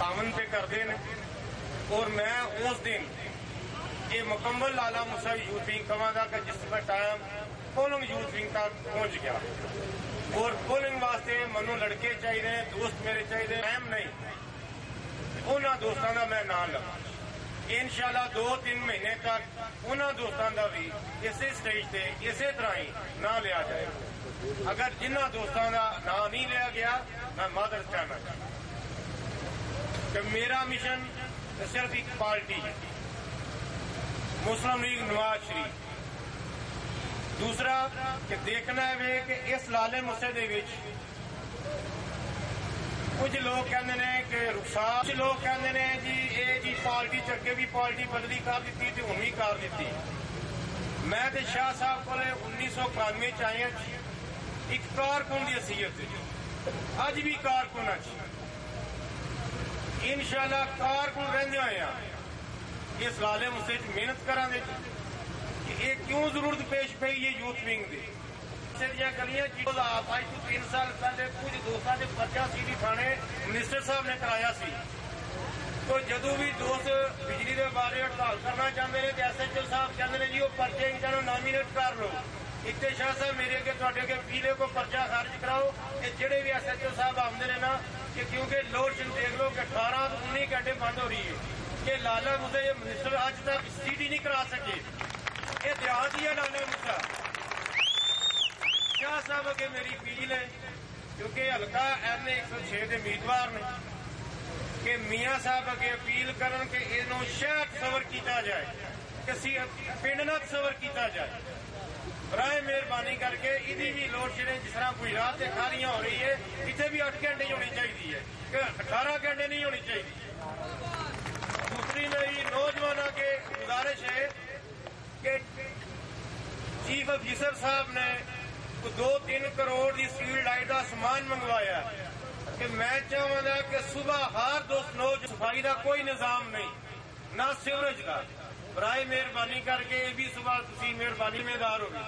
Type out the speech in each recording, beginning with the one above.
تعاون پہ کرتے ہیں اور میں اس دن یہ مکمل لالا موسیٰ یوتھ ونگ کہاں گا کہ جس کا ٹائم پولنگ یوتھ ونگ تک پہنچ گیا اور پولنگ واسطے منو لڑکے چاہیے دوست میرے چاہیے ٹائم نہیں انہوں دوستوں کا میں نام لگا انشاءاللہ 2-3 مہینے تک انہوں دوستوں کا بھی اسی سٹیج سے اسی طرح ہی نام لیا جائے اگر جنہ دوستوں کا نام نہیں لیا گیا میں معذرت چاہنا چاہتا کہ میرا مشن صرف ایک پارٹی ہے مسلم لیگ نواز شریف دوسرا کہ دیکھنا ہے کہ اس لالے مسے دے وچ کچھ لوگ کہتے ہیں کہ رخسار کچھ لوگ کہتے ہیں جی یہ جی پارٹی چگے بھی پارٹی بدلی کر دیتی تو ہوں بھی کر دیتی میں تے شاہ صاحب کو 1991 چاہیے ایک کارکن کی حیثیت اج بھی کارکن انشاءاللہ کارکن رہندے ہوئے ہیں اس لالے مسے محنت کران دے کہ یہ کیوں ضرورت پیش پئی یہ یوتھ ونگ دی گلیاں آج تو 3 سال پہلے کچھ دوستوں نے پرچہ سی تھانے منسٹر صاحب نے کرایا سی تو جدو بھی دوست بجلی کے بارے ہڑتال کرنا چاہتے ہیں تو ایس ایچ او صاحب کہتے ہیں جی وہ پرچے انہوں نامینیٹ کر لو اتنے شاہ صاحب میرے اگے تے پیلے کو پرچہ خارج کراؤ یہ جہے بھی ایس ایچ او صاحب آتے ہیں نا کہ کیونکہ لوڈ شیڈ دیکھ لو کہ 18 تو 19 گھنٹے بند ہو رہی ہے کہ لالا مسا یہ منسٹر اج تک سیٹ ہی نہیں کرا سکے یہ دیہات ہی ہے لالا مسا شاہ صاحب اگے میری اپیل ہے کیونکہ حلقہ ایم اے 106 کے امیدوار نے کہ میاں صاحب اگے اپیل کرن کہ انہوں شہر تصور کیتا جائے کہ پنڈ نہ تصور کیتا جائے برائے مہربانی کر کے یہ بھی لوڈ شیڈنگ جس طرح گجرات سے کھاریاں ہو رہی ہے اتنے بھی 8 گھنٹے ہونی چاہیے کہ 18 گھنٹے نہیں ہونی چاہیے دوسری میری نوجوانوں کے گزارش ہے کہ چیف آفیسر صاحب نے 2-3 کروڑ کی اسٹریٹ لائٹ کا سامان منگوایا کہ میں چاہوں گا کہ صبح ہر دوست نوج صفائی کا کوئی نظام نہیں نہ سیوریج کا برائے مہربانی کر کے یہ بھی صبح تھی مہربانی میں دار ہوگی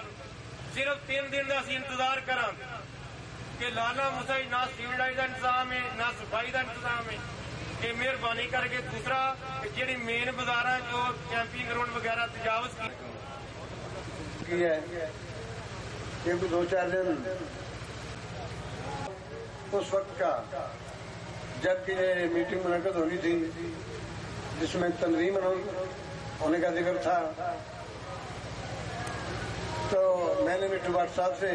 صرف 3 دن کا اسی انتظار کرا کہ لالا مسائی نہ اسٹریٹ لائٹ کا انتظام ہے نہ صفائی کا انتظام ہے یہ مہربانی کر کے دوسرا جہی مین بازار جو چیمپئن گراؤنڈ وغیرہ تجاوز کی ہے یہ 2-4 دن اس وقت کا جب کہ یہ میٹنگ منعقد ہونی تھی جس میں تنظیم ہونے کا ذکر تھا تو میں نے مٹو بٹ صاحب سے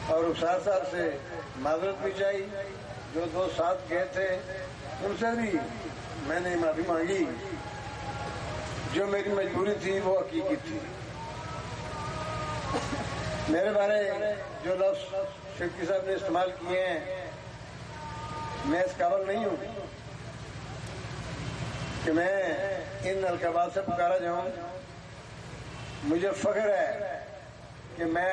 اور رخسار صاحب سے معذرت بھی چاہی جو 2 ساتھ گئے تھے ان سے بھی میں نے معافی مانگی جو میری مجبوری تھی وہ حقیقی تھی میرے بارے جو لفظ شفیع صاحب نے استعمال کیے ہیں میں اس قابل نہیں ہوں کہ میں ان القابات سے پکارا جاؤں مجھے فخر ہے کہ میں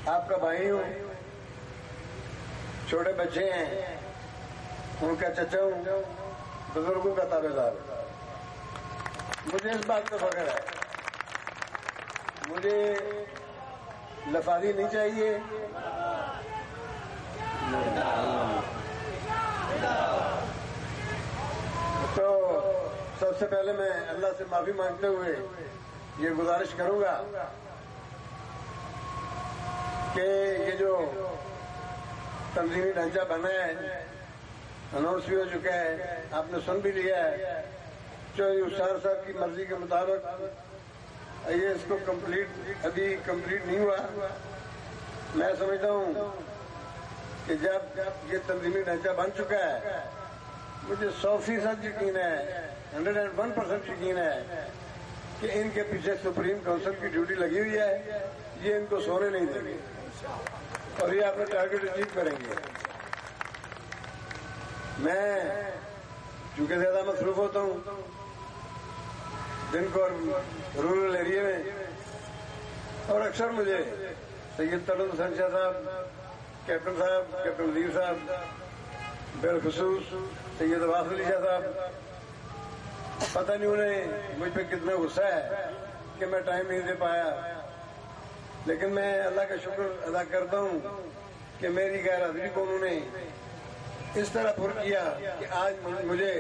آپ کا بھائی ہوں چھوٹے بچے ہیں ان کا چچا ہوں بزرگوں کا تابع دار مجھے اس بات پہ فخر ہے مجھے لفاظی نہیں چاہیے تو سب سے پہلے میں اللہ سے معافی مانگتے ہوئے یہ گزارش کروں گا کہ یہ جو تنظیمی ڈھانچہ بنا ہے اناؤنس بھی ہو چکا ہے آپ نے سن بھی لیا ہے چودھری رخسار صاحب کی مرضی کے مطابق یہ اس کو ابھی کمپلیٹ نہیں ہوا میں سمجھتا ہوں کہ جب یہ تنظیمی ڈھانچہ بن چکا ہے مجھے 100% یقین ہے 101% یقین ہے کہ ان کے پیچھے سپریم کونسل کی ڈیوٹی لگی ہوئی ہے یہ ان کو سونے نہیں دیں گے اور یہ اپنا ٹارگیٹ اچیو کریں گے میں چونکہ زیادہ مصروف ہوتا ہوں دن کو رورل ایریا میں اور اکثر مجھے سید طلعت حسین شاہ صاحب کیپٹن وزیر صاحب بالخصوص سید عباس علی شاہ صاحب پتہ نہیں انہیں مجھ پہ کتنا غصہ ہے کہ میں ٹائم نہیں دے پایا لیکن میں اللہ کا شکر ادا کرتا ہوں کہ میری غیر حاضری کو انہوں نے اس طرح پر کیا کہ آج مجھے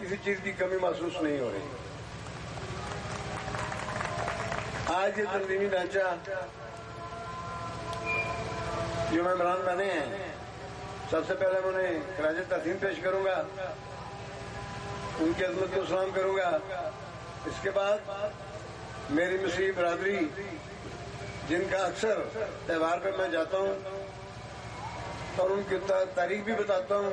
کسی چیز کی کمی محسوس نہیں ہو رہی. آج یہ تنظیمی ڈھانچہ جو ممبران بنے ہیں، سب سے پہلے میں انہیں خراج تحسین پیش کروں گا، ان کی عظمت کو سلام کروں گا. اس کے بعد میری مسیحی برادری جن کا اکثر تہوار پہ میں جاتا ہوں اور ان کی تاریخ بھی بتاتا ہوں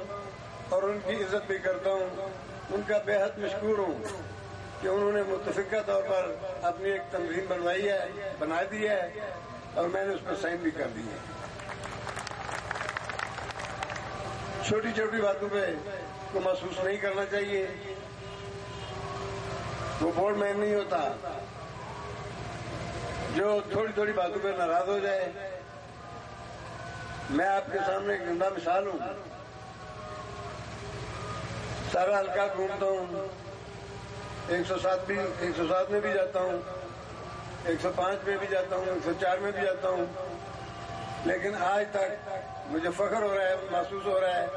اور ان کی عزت بھی کرتا ہوں، ان کا بے حد مشکور ہوں کہ انہوں نے متفقہ طور پر اپنی ایک تنظیم بنا دی ہے اور میں نے اس پر سائن بھی کر دی ہے. چھوٹی چھوٹی باتوں پہ کو محسوس نہیں کرنا چاہیے. وہ بورڈ مین نہیں ہوتا جو تھوڑی تھوڑی باتوں پہ ناراض ہو جائے. میں آپ کے سامنے ایک زندہ مثال ہوں. سارا حلقہ گھومتا ہوں، 107 میں بھی جاتا ہوں، 105 میں بھی جاتا ہوں، 104 میں بھی جاتا ہوں، لیکن آج تک مجھے فخر ہو رہا ہے، محسوس ہو رہا ہے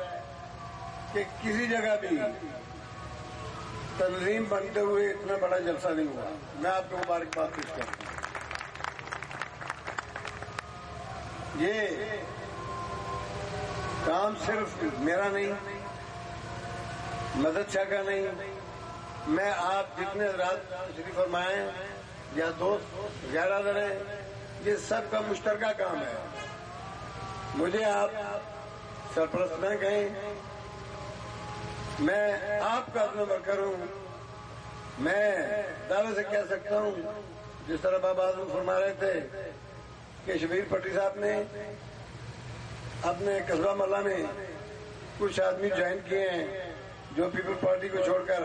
کہ کسی جگہ بھی تنظیم بنتے ہوئے اتنا بڑا جلسہ نہیں ہوا. میں آپ کو مبارکباد پیش کرتا ہوں. یہ کام صرف میرا نہیں، مدد شاہ کا نہیں، میں آپ جتنے حضرات تشریف فرمائے یا دوست غیر حاضر ہیں، یہ سب کا مشترکہ کام ہے. مجھے آپ سرپرست نہ کہیں، میں آپ کا اپنا ورکر ہوں. میں دعوے سے کہہ سکتا ہوں، جس طرح بابا اعظم فرما رہے تھے کہ شبیر پٹی صاحب نے اپنے قصبہ ملہ میں کچھ آدمی جوائن کیے ہیں جو پیپل پارٹی کو چھوڑ کر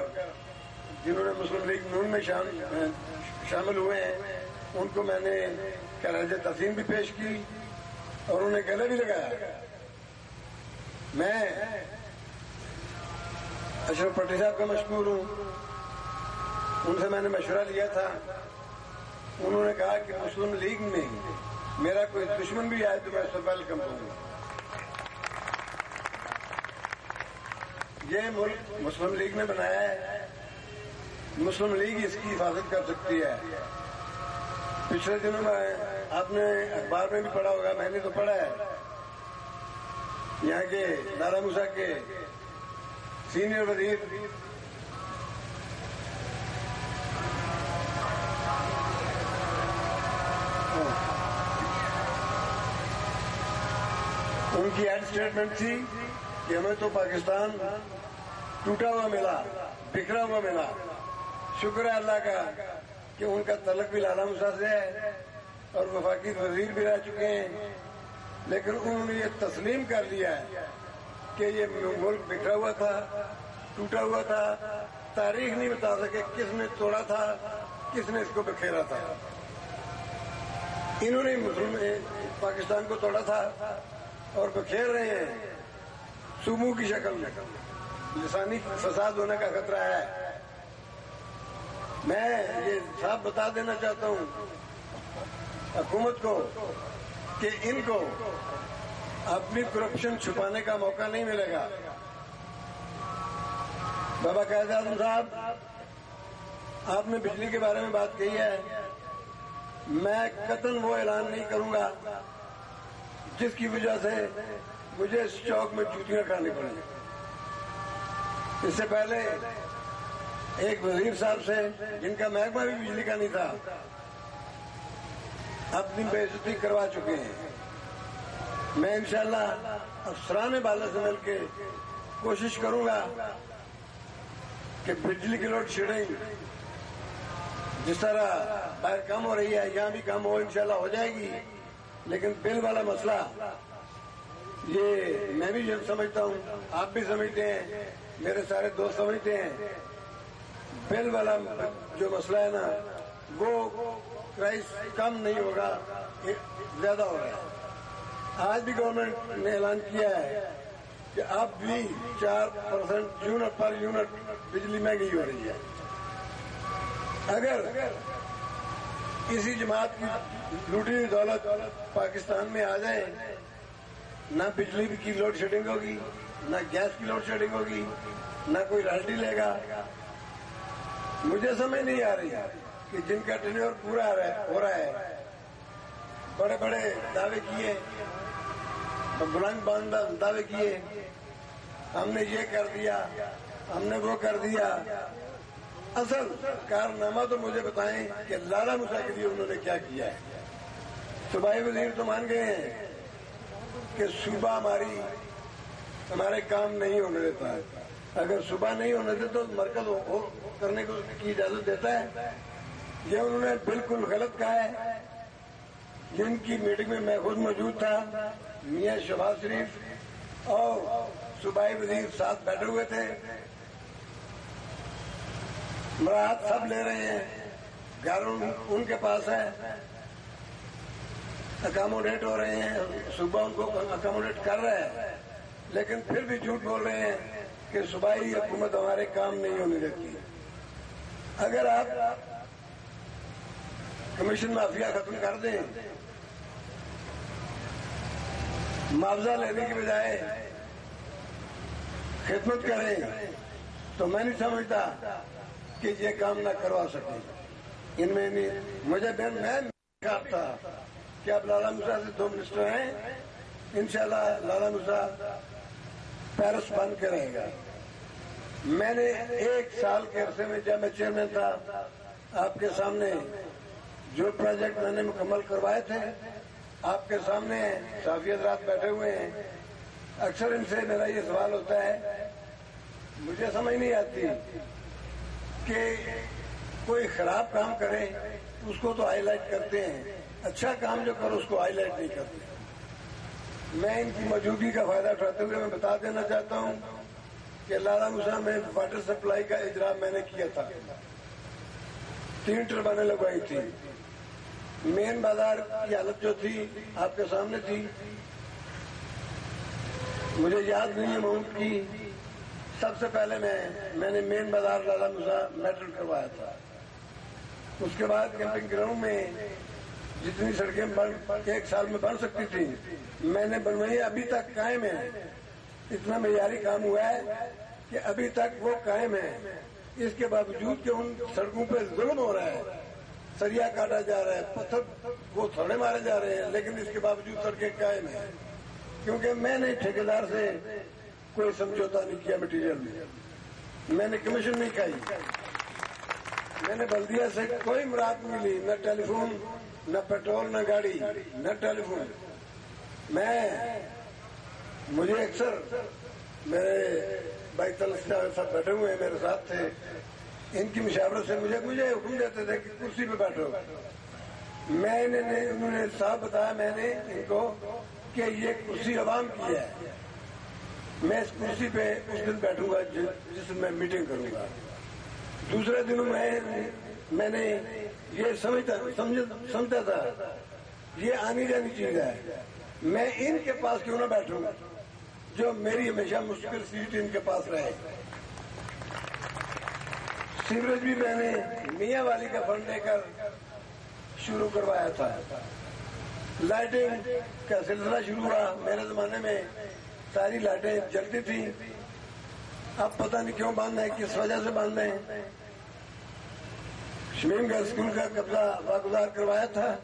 جنہوں نے مسلم لیگ نون میں شامل ہوئے ہیں. ان کو میں نے خراج تحسین بھی پیش کی اور انہیں گلے بھی لگایا. میں اشرف پٹی صاحب کا مشکور ہوں. ان سے میں نے مشورہ لیا تھا، انہوں نے کہا کہ مسلم لیگ میں میرا کوئی دشمن بھی آئے تو میں اس سے ویلکم کروں گا. یہ ملک مسلم لیگ نے بنایا ہے، مسلم لیگ اس کی حفاظت کر سکتی ہے. پچھلے دنوں میں آپ نے اخبار میں بھی پڑھا ہوگا، میں نے تو پڑھا ہے، یہاں کے دارا موسیٰ کے سینئر وزیر ان کی ایڈ اسٹیٹمنٹ تھی کہ ہمیں تو پاکستان ٹوٹا ہوا ملا، بکھرا ہوا ملا. شکر ہے اللہ کا کہ ان کا تعلق بھی لالا موسیٰ سے ہے اور وفاقی وزیر بھی رہ چکے ہیں، لیکن انہوں نے یہ تسلیم کر لیا ہے کہ یہ ملک بکھرا ہوا تھا، ٹوٹا ہوا تھا. تاریخ نہیں بتا سکے کس نے توڑا تھا، کس نے اس کو بکھیرا تھا. انہوں نے پاکستان کو توڑا تھا اور بکھیر رہے ہیں صوبوں کی شکل میں. لسانی فساد ہونے کا خطرہ ہے. میں یہ صاف بتا دینا چاہتا ہوں حکومت کو کہ ان کو اپنی کرپشن چھپانے کا موقع نہیں ملے گا. بابا قائد اعظم صاحب، آپ نے بجلی کے بارے میں بات کہی ہے. میں قطعاً وہ اعلان نہیں کروں گا جس کی وجہ سے مجھے اس چوک میں جوتیاں کھانی پڑیں. اس سے پہلے ایک وزیر صاحب سے جن کا محکمہ بھی بجلی کا نہیں تھا اپنی بے عزتی کروا چکے ہیں. میں انشاءاللہ افسران بالا سے مل کے کوشش کروں گا کہ بجلی کی لوڈ شیڈنگ جس طرح باہر کم ہو رہی ہے یہاں بھی کم ہو، انشاءاللہ ہو جائے گی. لیکن بل والا مسئلہ یہ میں بھی سمجھتا ہوں، آپ بھی سمجھتے ہیں، میرے سارے دوست سمجھتے ہیں. بل والا جو مسئلہ ہے نا وہ پرائس کم نہیں ہوگا، زیادہ ہو رہا ہے. آج بھی گورنمنٹ نے اعلان کیا ہے کہ اب بھی 4% یونٹ پر یونٹ بجلی مہنگی ہو رہی ہے. اگر اسی جماعت کی لوٹی ہوئی دولت پاکستان میں آ جائے نہ بجلی کی لوڈ شیڈنگ ہوگی، نہ گیس کی لوڈ شیڈنگ ہوگی، نہ کوئی رائلٹی لے گا۔ مجھے سمجھ نہیں آ رہی کہ جن کا ٹینیور پورا ہو رہا ہے، بڑے بڑے دعوے کیے، بلند باندھ دعوے کیے، ہم نے یہ کر دیا، ہم نے وہ کر دیا۔ اصل کارنامہ تو مجھے بتائیں کہ لالا موسیٰ کے لیے انہوں نے کیا کیا ہے۔ صوبائی وزیر تو مان گئے ہیں کہ صوبہ ہمارے کام نہیں ہونے دیتا ہے، اگر صوبہ نہیں ہونے دیتا تو مرکز کرنے کی اجازت دیتا ہے۔ یہ انہوں نے بالکل غلط کہا ہے۔ جن کی میٹنگ میں میں خود موجود تھا، میاں شہباز شریف اور صوبائی وزیر ساتھ بیٹھے ہوئے تھے، مراعات سب لے رہے ہیں، گھر ان کے پاس ہے، اکاموڈیٹ ہو رہے ہیں، صوبہ ان کو اکاموڈیٹ کر رہا ہے، لیکن پھر بھی جھوٹ بول رہے ہیں کہ صوبائی حکومت ہمارے کام نہیں ہونے دیتی۔ اگر آپ کمیشن مافیا ختم کر دیں، معاوضہ لینے کے بجائے خدمت کریں، تو میں نہیں سمجھتا کہ یہ کام نہ کروا سکیں۔ ان میں مجھے میں تھا کہ اب لالا موسیٰ سے 2 منسٹر ہیں، انشاءاللہ لالا موسیٰ پیرس بن کے رہے گا۔ میں نے 1 سال کے عرصے میں جب میں چیئرمین تھا، آپ کے سامنے جو پروجیکٹ میں نے مکمل کروائے تھے آپ کے سامنے صحافی حضرات بیٹھے ہوئے ہیں۔ اکثر ان سے میرا یہ سوال ہوتا ہے، مجھے سمجھ نہیں آتی کہ کوئی خراب کام کرے اس کو تو ہائی لائٹ کرتے ہیں، اچھا کام جو کرو اس کو ہائی لائٹ نہیں کرتے۔ میں ان کی موجودگی کا فائدہ اٹھاتے ہوئے میں بتا دینا چاہتا ہوں کہ لالا موسیٰ میں واٹر سپلائی کا اجرا میں نے کیا تھا، 3 ٹربائنیں لگوائی تھی۔ مین بازار کی حالت جو تھی آپ کے سامنے تھی، مجھے یاد نہیں ہے اماؤنٹ کی۔ سب سے پہلے میں نے مین بازار لالا موسیٰ میٹل کروایا تھا۔ اس کے بعد کیمپنگ گراؤنڈ میں جتنی سڑکیں 1 سال میں بن سکتی تھی میں نے بنوائی، ابھی تک قائم ہے۔ اتنا معیاری کام ہوا ہے کہ ابھی تک وہ قائم ہے۔ اس کے باوجود کہ ان سڑکوں پہ ظلم ہو رہا ہے، سریا کاٹا جا رہا ہے، پتھر وہ تھوڑے مارے جا رہے ہیں، لیکن اس کے باوجود سڑکیں قائم ہیں، کیونکہ میں نے ٹھیکیدار سے کوئی سمجھوتا نہیں کیا مٹیریل میں نے کمیشن نہیں کھائی، میں نے بلدیہ سے کوئی مراد نہیں لی، نہ ٹیلی فون، نہ پیٹرول، نہ گاڑی، نہ ٹیلی فون۔ مجھے اکثر میرے بھائی تلس صاحب بیٹھے ہوئے ہیں، میرے ساتھ تھے، ان کی مشاورت سے مجھے حکم دیتے تھے کہ کرسی پہ بیٹھو۔ انہوں نے صاحب بتایا میں نے ان کو کہ یہ کرسی عوام کی ہے، میں اس کرسی پہ اس دن بیٹھوں گا جس میں میٹنگ کروں گا۔ دوسرے دنوں میں نے یہ سمجھتا تھا یہ آنی جانی چیز ہے، میں ان کے پاس کیوں نہ بیٹھوں جو میری ہمیشہ مشکل سیٹ ان کے پاس رہے۔ سیوریج بھی میں نے میاں والی کا فنڈ لے کر شروع کروایا تھا۔ لائٹنگ کا سلسلہ شروع ہوا، میرے زمانے میں ساری لائٹیں جلتی تھیں، اب پتہ نہیں کیوں بند ہے، کس وجہ سے بند ہے۔ شمیم کا اسکول کا قبضہ واگزار کروایا تھا،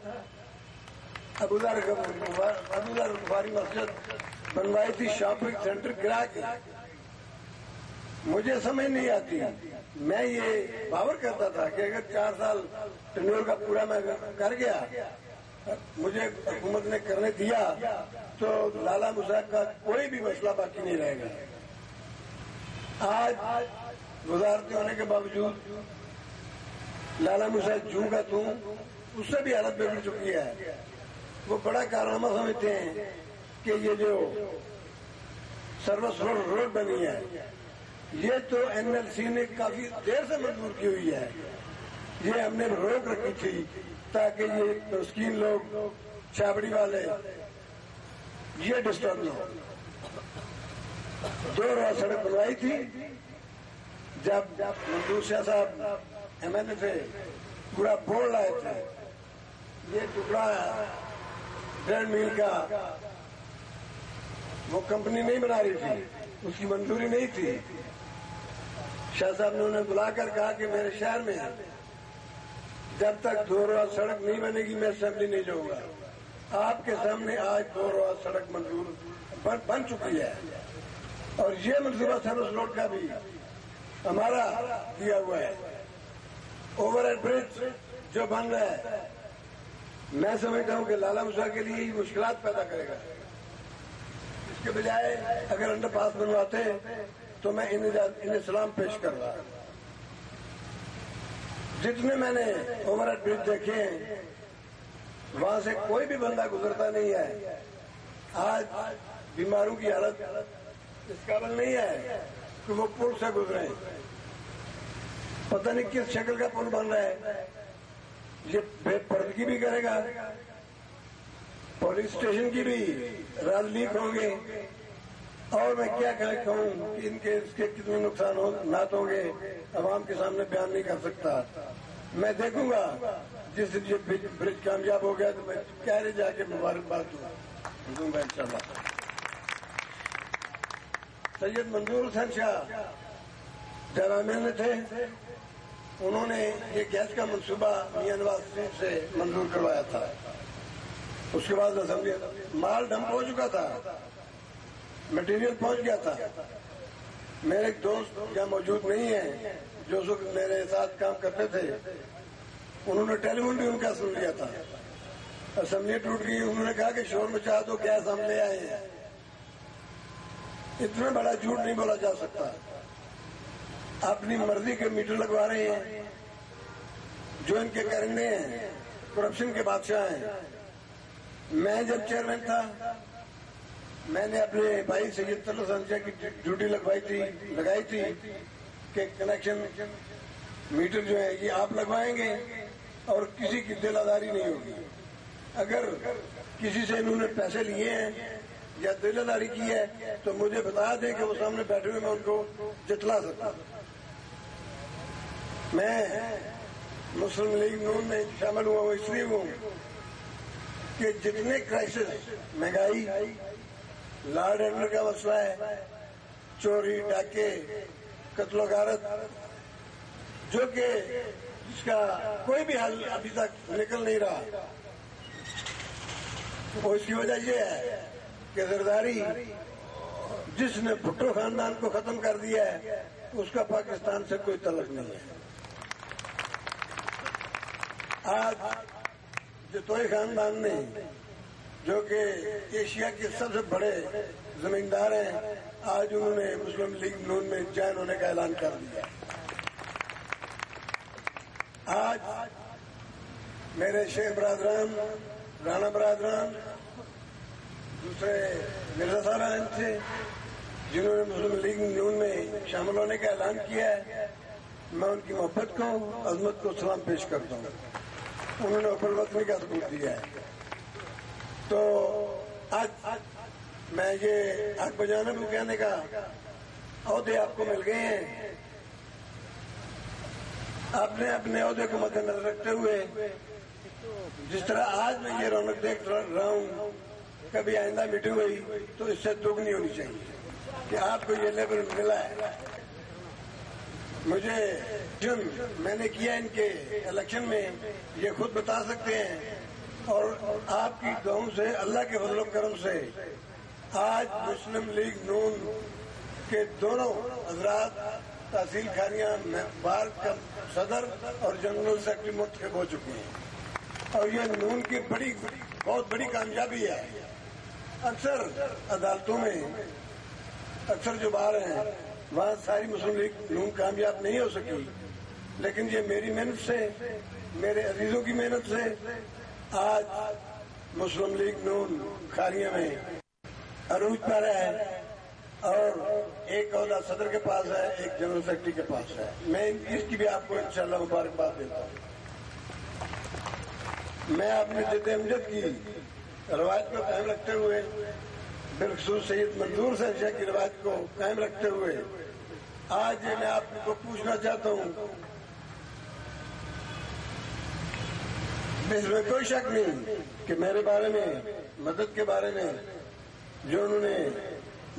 ابوذر بخاری مسجد بنوائی تھی، شاپنگ سینٹر گرا کے۔ مجھے سمجھ نہیں آتی، میں یہ باور کرتا تھا کہ اگر 4 سال ٹینیور کا پورا میں کر گیا، مجھے حکومت نے کرنے دیا تو لالا موسیٰ کا کوئی بھی مسئلہ باقی نہیں رہے گا۔ آج وزارتی ہونے کے باوجود لالا موسیٰ جوں کا توں، اس سے بھی حالت بگڑ چکی ہے۔ وہ بڑا کارنامہ سمجھتے ہیں کہ یہ جو سروس روڈ بنی ہے یہ تو این ایل سی نے کافی دیر سے منظور کی ہوئی ہے، یہ ہم نے روک رکھی تھی تاکہ یہ مسکین لوگ، چھابڑی والے یہ ڈسٹرب نہ ہو۔ 2 روز سڑک بنوائی تھی، جب منظور شاہ صاحب ایم این اے سے پورا بورڈ لائے تھے، یہ ٹکڑا 1.5 میل کا وہ کمپنی نہیں بنا رہی تھی، اس کی منظوری نہیں تھی. شاہ صاحب نے انہیں بلا کر کہا کہ میرے شہر میں جب تک 2 روز سڑک نہیں بنے گی میں اسمبلی نہیں جاؤں گا. آپ کے سامنے آج 2 روز سڑک منظور بن چکی ہے، اور یہ منصوبہ سروس روڈ کا بھی ہمارا کیا ہوا ہے. اوور ہیڈ برج جو بن رہا ہے میں سمجھتا ہوں کہ لالہ مسا کے لیے یہ مشکلات پیدا کرے گا. اس کے بجائے اگر انڈر پاس بنواتے تو میں انہیں سلام پیش کر رہا. جتنے میں نے اوور ہیڈ برج دیکھے ہیں وہاں سے کوئی بھی بندہ گزرتا نہیں ہے. آج بیماروں کی حالت اس قابل نہیں ہے کہ وہ پل سے گزرے. پتہ نہیں کس شکل کا پل بن رہا ہے. یہ بے پردگی بھی کرے گا، پولیس اسٹیشن کی بھی راز لیک ہوں گے، اور میں کیا کہوں کہ اس کے کتنے نقصانات ہوں گے عوام کے سامنے بیان نہیں کر سکتا. میں دیکھوں گا جس دن یہ برج کامیاب ہو گیا تو میں کہہ جا کے مبارکباد دوں گا انشاءاللہ. سید منظور حسین شاہ جب ایم ایل اے تھے انہوں نے یہ گیس کا منصوبہ میاں نواز شریف سے منظور کروایا تھا. اس کے بعد اسمبلی مال ڈمپ ہو چکا تھا، مٹیریل پہنچ گیا تھا. میرے ایک دوست یہاں موجود نہیں ہیں جو اس وقت میرے ساتھ کام کرتے تھے، انہوں نے ٹیلی فون بھی ان کا سن لیا تھا. اسمبلی ٹوٹ گئی، انہوں نے کہا کہ شور مچا دو گیس ہم لے آئے ہیں. اتنا بڑا جھوٹ نہیں بولا جا سکتا. اپنی مرضی کے میٹر لگوا رہے ہیں، جو ان کے کرنے ہیں کرپشن کے بادشاہ ہیں. میں جب چیئرمین تھا میں نے اپنے بھائی سید طلعت حسن شاہ کی ڈیوٹی لگائی تھی کہ کنیکشن میٹر جو ہے یہ آپ لگوائیں گے اور کسی کی دل آزاری نہیں ہوگی. اگر کسی سے انہوں نے پیسے لیے ہیں یا دل آزاری کی ہے تو مجھے بتا دیں کہ وہ سامنے بیٹھے ہوئے میں ان کو جتلا سکتا. میں مسلم لیگ نون میں شامل ہوا ہوں اس لیے ہوں کہ جتنے کرائسس، مہنگائی، لا اینڈ آرڈر کا مسئلہ ہے، چوری ڈاکے، قتل و غارت، جو کہ جس کا کوئی بھی حل ابھی تک نکل نہیں رہا، اور اس کی وجہ یہ ہے کہ زرداری جس نے بھٹو خاندان کو ختم کر دیا ہے اس کا پاکستان سے کوئی تعلق نہیں ہے. آج جتوئی خاندان نے جو کہ ایشیا کے سب سے بڑے زمیندار ہیں، آج انہوں نے مسلم لیگ نون میں جوائن ہونے کا اعلان کر دیا. آج میرے شیخ برادران، رانا برادران، دوسرے مرزا صاحبان تھے جنہوں نے مسلم لیگ نون میں شامل ہونے کا اعلان کیا ہے، میں ان کی محبت کو، عظمت کو سلام پیش کرتا ہوں. انہوں نے اوپر وطنی کا ثبوت دیا ہے. تو آج میں یہ حق بجانب کہنے کا عہدے آپ کو مل گئے ہیں. آپ نے اپنے عہدے کو مد نظر رکھتے ہوئے جس طرح آج میں یہ رونق دیکھ رہا ہوں، کبھی آئندہ میٹنگ ہوئی تو اس سے دوگنی ہونی چاہیے کہ آپ کو یہ لیبل ملا ہے. مجھے جو میں نے کیا ان کے الیکشن میں یہ خود بتا سکتے ہیں، اور آپ کی دعاؤں سے، اللہ کے فضل و کرم سے آج مسلم لیگ نون کے دونوں حضرات تحصیل کھاریاں بار کا صدر اور جنرل سیکرٹری منتخب ہو چکے ہیں، اور یہ نون کی بہت بڑی کامیابی ہے. اکثر عدالتوں میں اکثر جو بار ہیں وہاں ساری مسلم لیگ نون کامیاب نہیں ہو سکی، لیکن یہ میری محنت سے، میرے عزیزوں کی محنت سے آج مسلم لیگ نون کھاریاں میں عروج پر ہے، اور ایک عہدہ صدر کے پاس ہے، ایک جنرل سیکرٹری کے پاس ہے. میں اس کی بھی آپ کو انشاءاللہ مبارکباد دیتا ہوں. میں اپنے جد امجد کی روایت کو قائم رکھتے ہوئے، بالخصوص سید منظور حسین شاہ کی روایت کو قائم رکھتے ہوئے آج میں آپ کو پوچھنا چاہتا ہوں، اس میں کوئی شک نہیں کہ میرے بارے میں، مدد کے بارے میں جو انہوں نے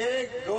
1-2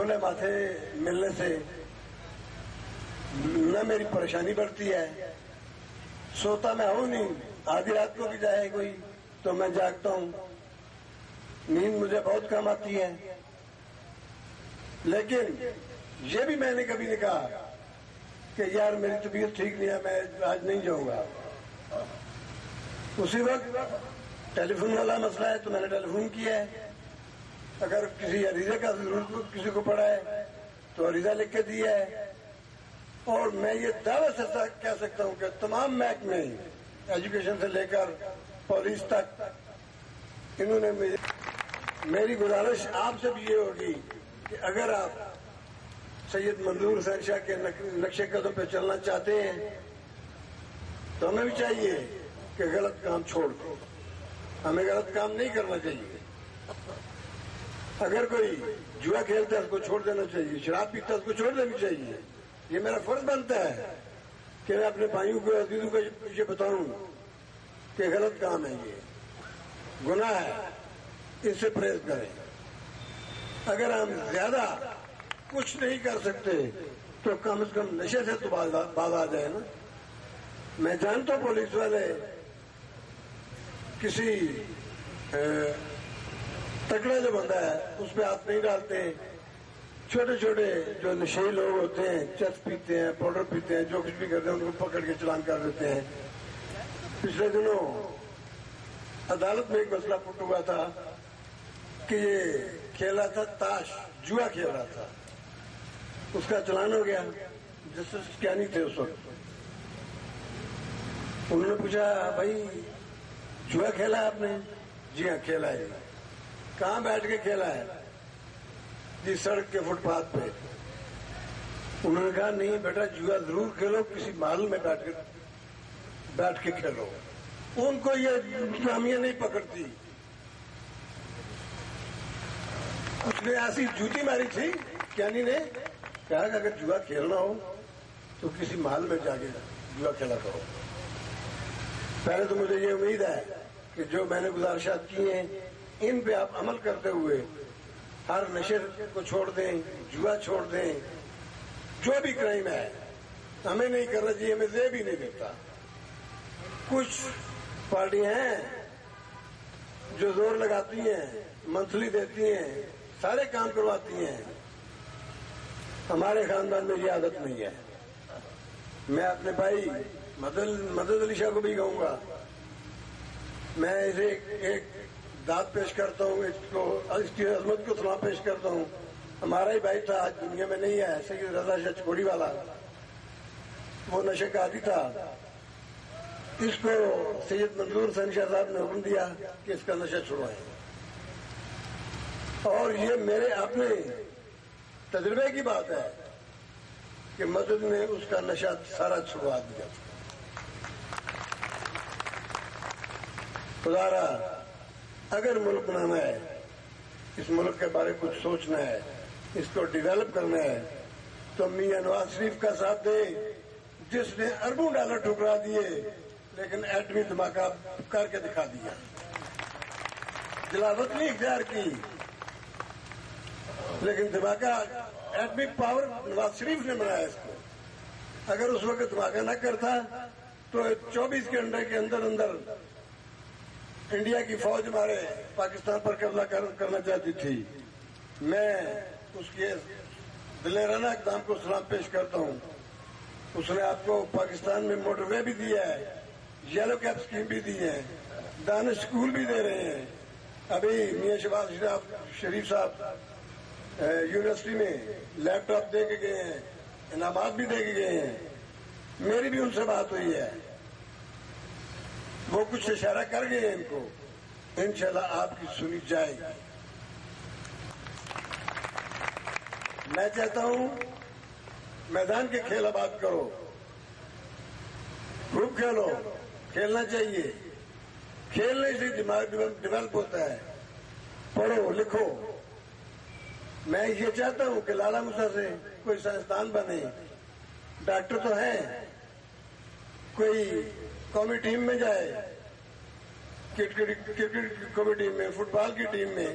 کھلے ماتھے ملنے سے نہ میری پریشانی بڑھتی ہے، سوتا میں ہوں نہیں، آدھی رات کو بھی جائے کوئی تو میں جاگتا ہوں، نیند مجھے بہت کم آتی ہے. لیکن یہ بھی میں نے کبھی نہیں کہا کہ یار میری طبیعت ٹھیک نہیں ہے، میں آج نہیں جاؤں گا. اسی وقت ٹیلی فون والا مسئلہ ہے تو میں نے ٹیلی فون کیا ہے. اگر کسی عریضے کا ضرورت کسی کو پڑا ہے تو عریضہ لکھ کے دیا ہے. اور میں یہ دعوی سے کہہ سکتا ہوں کہ تمام محکمے ایجوکیشن سے لے کر پولیس تک، انہوں نے میری گزارش آپ سے بھی یہ ہوگی کہ اگر آپ سید منظور حسین شاہ کے نقشے قدم پہ چلنا چاہتے ہیں تو ہمیں بھی چاہیے کہ غلط کام چھوڑ دو. ہمیں غلط کام نہیں کرنا چاہیے. اگر کوئی جوا کھیلتا ہے اس کو چھوڑ دینا چاہیے، شراب پیتا ہے اس کو چھوڑ دینی چاہیے. یہ میرا فرض بنتا ہے کہ میں اپنے بھائیوں کو عزیزوں کو یہ بتاؤں کہ غلط کام ہے، یہ گناہ ہے، اس سے پرہیز کریں. اگر ہم زیادہ کچھ نہیں کر سکتے تو کم از کم نشے سے تو باز آ جائے نا. میں جانتا ہوں پولیس والے کسی تکڑا جو بندہ ہے اس پہ ہاتھ نہیں ڈالتے. چھوٹے چھوٹے جو نشے لوگ ہوتے ہیں، چرس پیتے ہیں، پاؤڈر پیتے ہیں، جو کچھ بھی کرتے ہیں ان کو پکڑ کے چلان کر دیتے ہیں. پچھلے دنوں عدالت میں ایک مسئلہ پٹ ہوا تھا کہ یہ کھیلا تھا تاش، جوا کھیل رہا تھا، اس کا چلان ہو گیا. جسٹس کیا نہیں تھے اس وقت. انہوں نے پوچھا بھائی جوا کھیلا آپ نے؟ جی ہاں کھیلا ہے. کہاں بیٹھ کے کھیلا ہے؟ جی سڑک کے فٹ پاتھ پہ. انہوں نے کہا نہیں بیٹا جوا ضرور کھیلو، کسی محل میں بیٹھ کے کھیلو. ان کو یہ نامیاں نہیں پکڑتی. اس نے ایسی جوتی ماری تھی کیانی نے، کہا کہ اگر جوا کھیلنا ہو تو کسی محل میں جا کے جوا کھیلا کرو. پہلے تو مجھے یہ امید ہے کہ جو میں نے گزارشات کی ہیں ان پہ آپ عمل کرتے ہوئے ہر نشے کو چھوڑ دیں، جوا چھوڑ دیں. جو بھی کرائم ہے ہمیں نہیں کرنا چاہیے، ہمیں دے بھی نہیں دیتا. کچھ پارٹیاں ہیں جو زور لگاتی ہیں، منتھلی دیتی ہیں، سارے کام کرواتی ہیں. ہمارے خاندان میں یہ عادت نہیں ہے. میں اپنے بھائی مدد علی شاہ کو بھی کہوں گا، میں اسے ایک داد پیش کرتا ہوں، اس کی عظمت کو سلام پیش کرتا ہوں. ہمارا ہی بھائی تھا، آج دنیا میں نہیں ہے، سید رضا شاہ چکوڑی والا. وہ نشے کا عادی تھا. اس کو سید منظور حسین شاہ صاحب نے حکم دیا کہ اس کا نشہ چھڑوائیں. اور یہ میرے اپنے تجربے کی بات ہے کہ مدد نے اس کا نشہ سارا چھڑوا دیا. خدا اگر ملک بنانا ہے، اس ملک کے بارے کچھ سوچنا ہے، اس کو ڈیولپ کرنا ہے تو میاں نواز شریف کا ساتھ دیں جس نے اربوں ڈالر ٹھکرا دیے لیکن ایٹمی دھماکہ کر کے دکھا دیا. جلاوطنی نہیں اختیار کی لیکن دھماکہ ایٹمی پاور نواز شریف نے بنایا اس کو. اگر اس وقت دھماکہ نہ کرتا تو 24 گھنٹے کے اندر انڈیا کی فوج ہمارے پاکستان پر قبضہ کرنا چاہتی تھی. میں اس کے دلیرانہ اقدام کو سلام پیش کرتا ہوں. اس نے آپ کو پاکستان میں موٹر وے بھی دیا ہے، یلو کیپ اسکیم بھی دی ہے، دانش اسکول بھی دے رہے ہیں. ابھی میاں شہباز شریف صاحب یونیورسٹی میں لیپ ٹاپ دے کے گئے ہیں، انعامات بھی دے کے گئے ہیں. میری بھی ان سے بات ہوئی ہے، وہ کچھ اشارہ کر گئے ہیں ان کو. انشاءاللہ آپ کی سنی جائے گی. میں چاہتا ہوں میدان کے کھیل آباد کرو، خوب کھیلو، کھیلنا چاہیے. کھیلنے سے دماغ ڈیولپ ہوتا ہے. پڑھو لکھو. میں یہ چاہتا ہوں کہ لالا موسیٰ سے کوئی سائنسدان بنے. ڈاکٹر تو ہیں، کوئی قومی ٹیم میں جائے، کرکٹ قومی ٹیم میں، فٹ بال کی ٹیم میں.